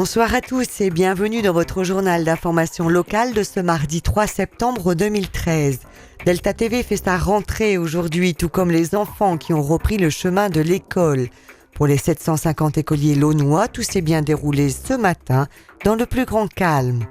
Bonsoir à tous et bienvenue dans votre journal d'information locale de ce mardi 3 septembre 2013. Delta TV fait sa rentrée aujourd'hui, tout comme les enfants qui ont repris le chemin de l'école. Pour les 750 écoliers launois, tout s'est bien déroulé ce matin dans le plus grand calme.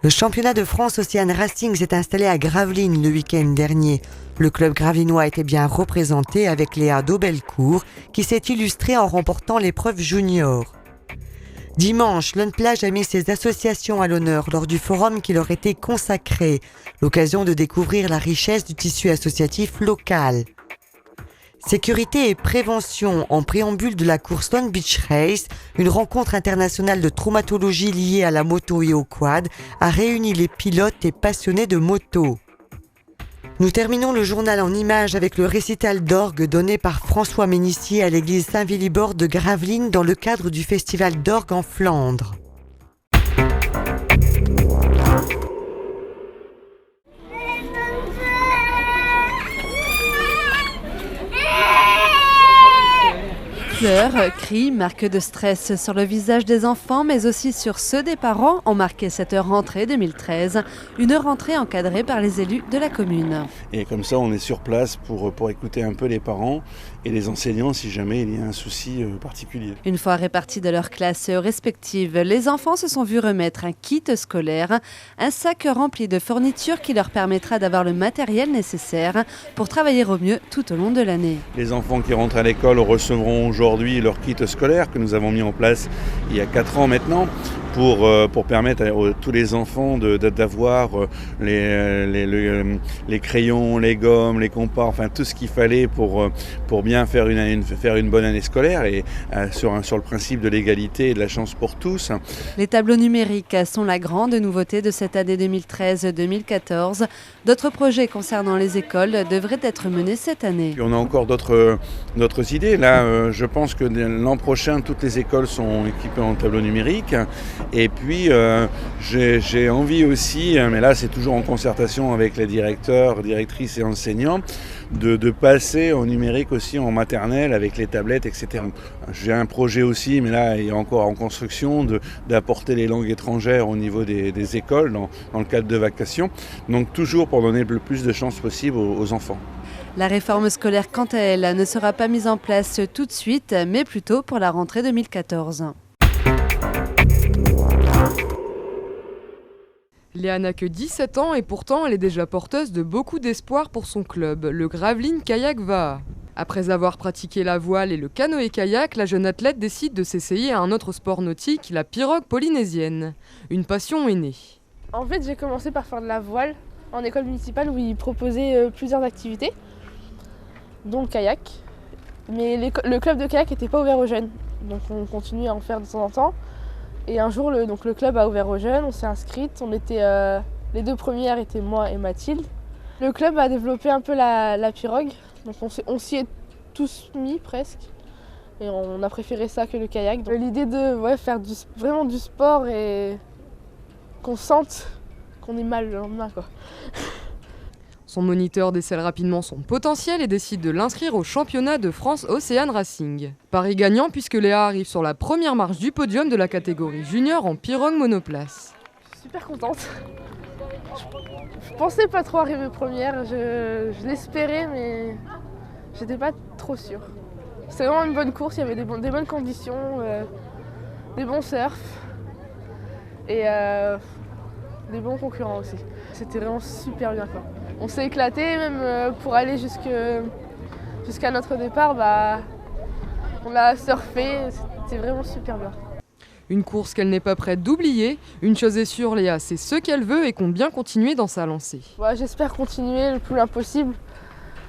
Le championnat de France Océan Racing s'est installé à Gravelines le week-end dernier. Le club gravelinois était bien représenté avec Léa Daubelcourt qui s'est illustrée en remportant l'épreuve junior. Dimanche, l'Unplage a mis ses associations à l'honneur lors du forum qui leur était consacré, l'occasion de découvrir la richesse du tissu associatif local. Sécurité et prévention en préambule de la course Long Beach Race, une rencontre internationale de traumatologie liée à la moto et au quad, a réuni les pilotes et passionnés de moto. Nous terminons le journal en images avec le récital d'orgue donné par François Ménissier à l'église Saint-Willibrord de Gravelines dans le cadre du festival d'orgue en Flandre. Pleurs, cris, marques de stress sur le visage des enfants, mais aussi sur ceux des parents ont marqué cette rentrée 2013, une rentrée encadrée par les élus de la commune. Et comme ça, on est sur place pour écouter un peu les parents et les enseignants si jamais il y a un souci particulier. Une fois répartis de leurs classes respectives, les enfants se sont vus remettre un kit scolaire, un sac rempli de fournitures qui leur permettra d'avoir le matériel nécessaire pour travailler au mieux tout au long de l'année. Les enfants qui rentrent à l'école recevront aujourd'hui leur kit scolaire que nous avons mis en place il y a 4 ans maintenant pour permettre à tous les enfants d'avoir les crayons, les gommes, les compas, enfin tout ce qu'il fallait pour bien faire une bonne année scolaire et sur le principe de l'égalité et de la chance pour tous. Les tableaux numériques sont la grande nouveauté de cette année 2013-2014. D'autres projets concernant les écoles devraient être menés cette année. Puis on a encore d'autres idées. Là, je pense que l'an prochain, toutes les écoles sont équipées en tableau numérique. Et puis, j'ai envie aussi, mais là c'est toujours en concertation avec les directeurs, directrices et enseignants, de passer au numérique aussi en maternelle avec les tablettes, etc. J'ai un projet aussi, mais là il est encore en construction, d'apporter les langues étrangères au niveau des écoles dans le cadre de vacations. Donc toujours pour donner le plus de chances possible aux enfants. La réforme scolaire, quant à elle, ne sera pas mise en place tout de suite, mais plutôt pour la rentrée 2014. Léa n'a que 17 ans et pourtant elle est déjà porteuse de beaucoup d'espoir pour son club, le Gravelines Kayak Vaha. Après avoir pratiqué la voile et le canoë-kayak, la jeune athlète décide de s'essayer à un autre sport nautique, la pirogue polynésienne. Une passion est née. En fait, j'ai commencé par faire de la voile en école municipale où ils proposaient plusieurs activités, dont le kayak. Mais le club de kayak n'était pas ouvert aux jeunes, donc on continue à en faire de temps en temps. Et un jour, le club a ouvert aux jeunes, on s'est inscrites. Les 2 premières étaient moi et Mathilde. Le club a développé un peu la pirogue, donc on s'y est tous mis presque. Et on a préféré ça que le kayak. L'idée de faire vraiment du sport et qu'on sente qu'on est mal le lendemain, quoi. Son moniteur décèle rapidement son potentiel et décide de l'inscrire au championnat de France Océan Racing. Pari gagnant puisque Léa arrive sur la première marche du podium de la catégorie junior en pirogue monoplace. Je suis super contente. Je pensais pas trop arriver première, je l'espérais mais j'étais pas trop sûre. C'était vraiment une bonne course, il y avait des bonnes conditions, des bons surfs et des bons concurrents aussi. C'était vraiment super bien, quoi. On s'est éclaté, même pour aller jusqu'à notre départ, on a surfé, c'était vraiment super bien. Une course qu'elle n'est pas prête d'oublier. Une chose est sûre, Léa, c'est ce qu'elle veut et compte bien continuer dans sa lancée. J'espère continuer le plus loin possible.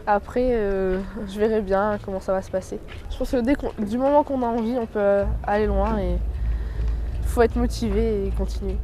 Après, je verrai bien comment ça va se passer. Je pense que du moment qu'on a envie, on peut aller loin et il faut être motivé et continuer.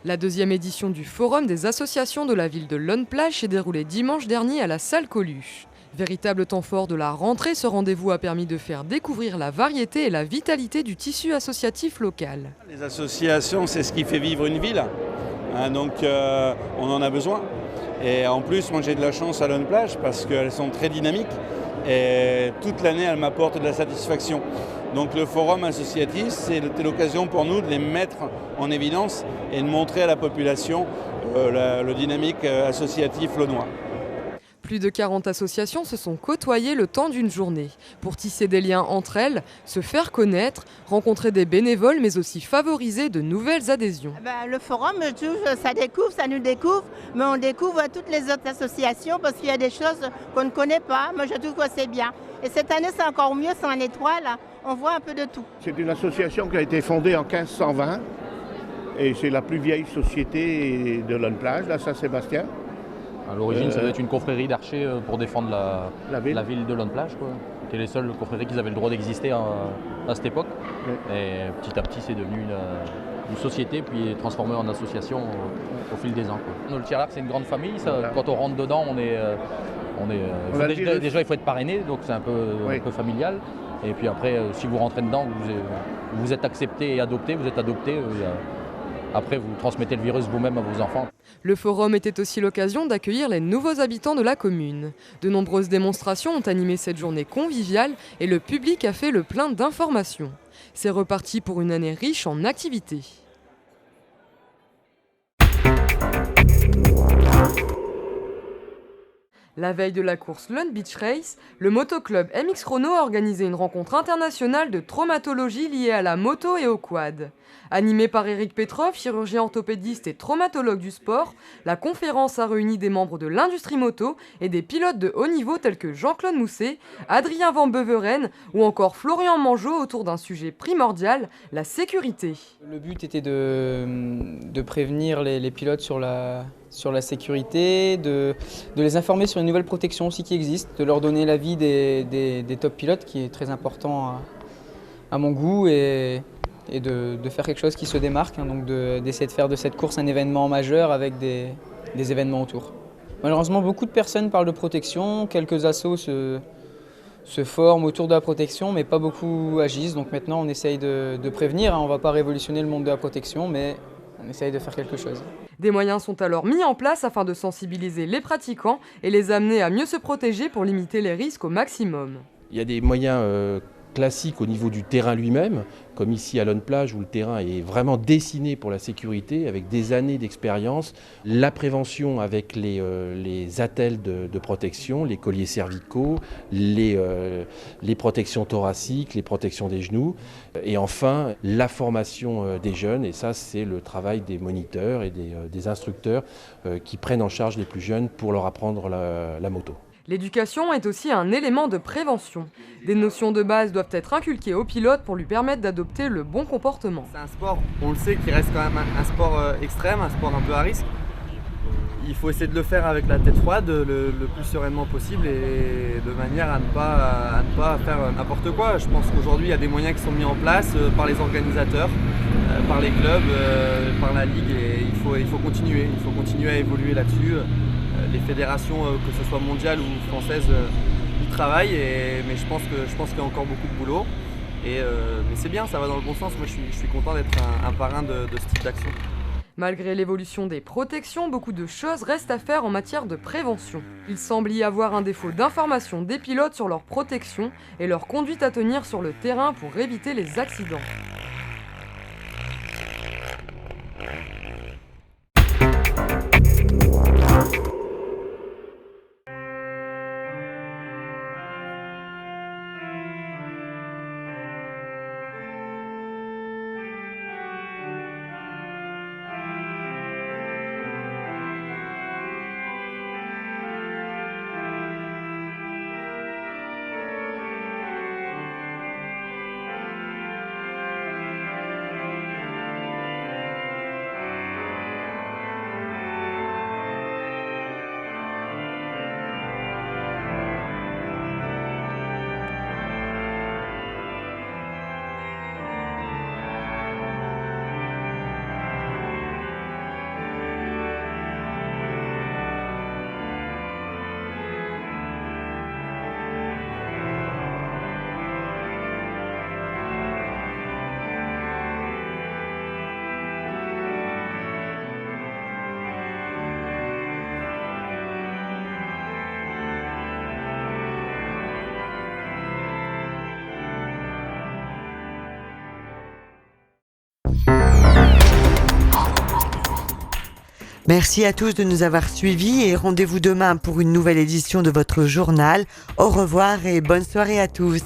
La 2e édition du Forum des associations de la ville de L'Unplage s'est déroulée dimanche dernier à la salle Coluche. Véritable temps fort de la rentrée, ce rendez-vous a permis de faire découvrir la variété et la vitalité du tissu associatif local. Les associations, c'est ce qui fait vivre une ville, donc on en a besoin. Et en plus, moi j'ai de la chance à L'Unplage parce qu'elles sont très dynamiques. et toute l'année elle m'apporte de la satisfaction. Donc le forum associatif, c'était l'occasion pour nous de les mettre en évidence et de montrer à la population le dynamique associatif launois. Plus de 40 associations se sont côtoyées le temps d'une journée pour tisser des liens entre elles, se faire connaître, rencontrer des bénévoles mais aussi favoriser de nouvelles adhésions. Le forum, je trouve, ça nous découvre, mais on découvre toutes les autres associations parce qu'il y a des choses qu'on ne connaît pas. Moi, je trouve que c'est bien. Et cette année, c'est encore mieux, c'est en étoile, on voit un peu de tout. C'est une association qui a été fondée en 1520 et c'est la plus vieille société de l'Onplage, à Saint-Sébastien. À l'origine, ça doit être une confrérie d'archers pour défendre la ville de l'Onplage. C'était les seules confréries qui avaient le droit d'exister à cette époque. Oui. Et petit à petit, c'est devenu une société, puis transformé en association au fil des ans. Le tir à l'arc, c'est une grande famille. Ça, voilà. Quand on rentre dedans, déjà, il faut être parrainé, donc c'est un peu familial. Et puis après, si vous rentrez dedans, vous êtes accepté et adopté, vous êtes adopté. Après, vous transmettez le virus vous-même à vos enfants. Le forum était aussi l'occasion d'accueillir les nouveaux habitants de la commune. De nombreuses démonstrations ont animé cette journée conviviale et le public a fait le plein d'informations. C'est reparti pour une année riche en activités. La veille de la course Lone Beach Race, le motoclub MX Chrono a organisé une rencontre internationale de traumatologie liée à la moto et au quad. Animée par Eric Petrov, chirurgien orthopédiste et traumatologue du sport, la conférence a réuni des membres de l'industrie moto et des pilotes de haut niveau tels que Jean-Claude Mousset, Adrien Van Beveren ou encore Florian Mangeot autour d'un sujet primordial, la sécurité. Le but était de prévenir les pilotes sur la sécurité, de les informer sur une nouvelle protection aussi qui existe, de leur donner l'avis des top pilotes qui est très important à mon goût et de faire quelque chose qui se démarque, donc d'essayer de faire de cette course un événement majeur avec des événements autour. Malheureusement, beaucoup de personnes parlent de protection, quelques assos se forment autour de la protection, mais pas beaucoup agissent. Donc maintenant, on essaye de prévenir, on ne va pas révolutionner le monde de la protection, mais on essaye de faire quelque chose. Des moyens sont alors mis en place afin de sensibiliser les pratiquants et les amener à mieux se protéger pour limiter les risques au maximum. Il y a des moyens classiques au niveau du terrain lui-même, comme ici à l'Onplage où le terrain est vraiment dessiné pour la sécurité avec des années d'expérience. La prévention avec les attelles de protection, les colliers cervicaux, les protections thoraciques, les protections des genoux. Et enfin, la formation des jeunes, et ça c'est le travail des moniteurs et des instructeurs qui prennent en charge les plus jeunes pour leur apprendre la moto. L'éducation est aussi un élément de prévention. Des notions de base doivent être inculquées au pilote pour lui permettre d'adopter le bon comportement. C'est un sport, on le sait, qui reste quand même un sport extrême, un sport un peu à risque. Il faut essayer de le faire avec la tête froide, le plus sereinement possible et de manière à ne pas faire n'importe quoi. Je pense qu'aujourd'hui, il y a des moyens qui sont mis en place par les organisateurs, par les clubs, par la ligue et il faut continuer à évoluer là-dessus. Les fédérations, que ce soit mondiales ou françaises, y travaillent, mais je pense qu'il y a encore beaucoup de boulot. Mais c'est bien, ça va dans le bon sens. Moi, je suis content d'être un parrain de ce type d'action. Malgré l'évolution des protections, beaucoup de choses restent à faire en matière de prévention. Il semble y avoir un défaut d'information des pilotes sur leur protection et leur conduite à tenir sur le terrain pour éviter les accidents. Merci à tous de nous avoir suivis et rendez-vous demain pour une nouvelle édition de votre journal. Au revoir et bonne soirée à tous.